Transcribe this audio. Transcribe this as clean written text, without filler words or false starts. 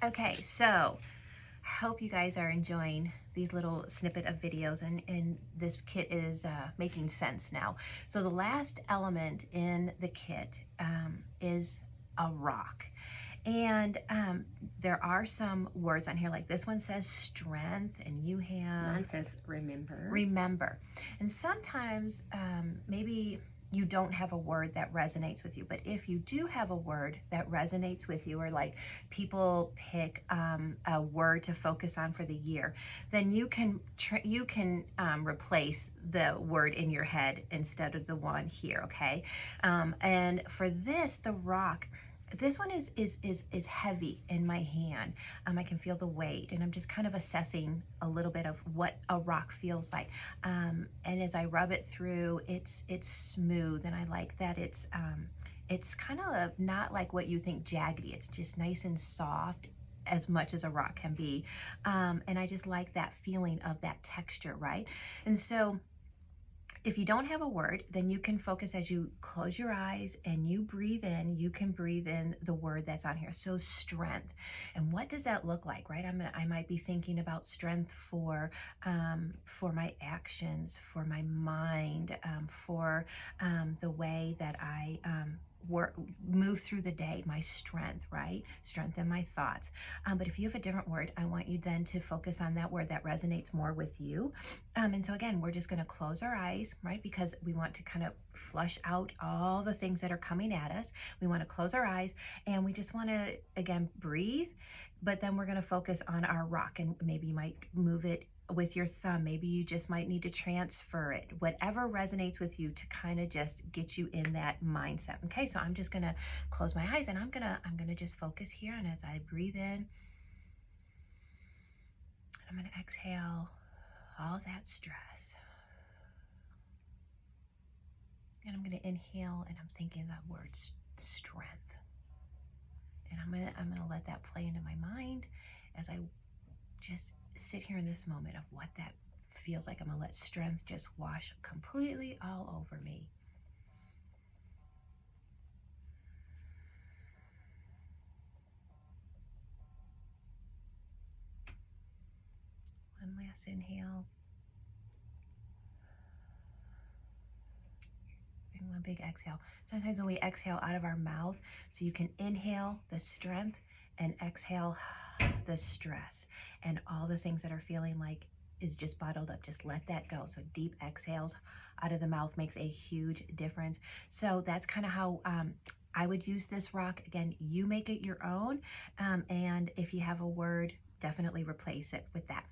Okay, so I hope you guys are enjoying these little snippet of videos, and this kit is making sense now. So the last element in the kit is a rock. And there are some words on here, like this one says strength, and you have Mine says remember. remember. And sometimes maybe you don't have a word that resonates with you, but if you do have a word that resonates with you, or like people pick a word to focus on for the year, then you can replace the word in your head instead of the one here. Okay. And for this, the rock, this one is heavy in my hand. I can feel the weight, and I'm just kind of assessing a little bit of what a rock feels like. And as I rub it through, it's smooth, and I like that it's kind of not like what you think jaggedy. It's just nice and soft, as much as a rock can be. And I just like that feeling of that texture, right? And so if you don't have a word, then you can focus as you close your eyes and you breathe in, you can breathe in the word that's on here. So strength. And what does that look like, right? I might be thinking about strength for my actions, for my mind, for the way that I move through the day, my strength, right? Strengthen my thoughts. But if you have a different word, I want you then to focus on that word that resonates more with you. And so again, we're just going to close our eyes, right? Because we want to kind of flush out all the things that are coming at us. We want to close our eyes, and we just want to, again, breathe. But then we're going to focus on our rock, and maybe you might move it with your thumb. Maybe you just might need to transfer it, whatever resonates with you, to kind of just get you in that mindset. Okay, so I'm just going to close my eyes, and I'm going to just focus here. And as I breathe in, I'm going to exhale all that stress. And I'm going to inhale, and I'm thinking that word strength. And I'm going to let that play into my mind as I just sit here in this moment of what that feels like. I'm going to let strength just wash completely all over me. One last inhale. And one big exhale. Sometimes when we exhale out of our mouth, so you can inhale the strength and exhale the stress and all the things that are feeling like is just bottled up. Just let that go. So deep exhales out of the mouth makes a huge difference. So that's kind of how I would use this rock. Again, you make it your own. And if you have a word, definitely replace it with that.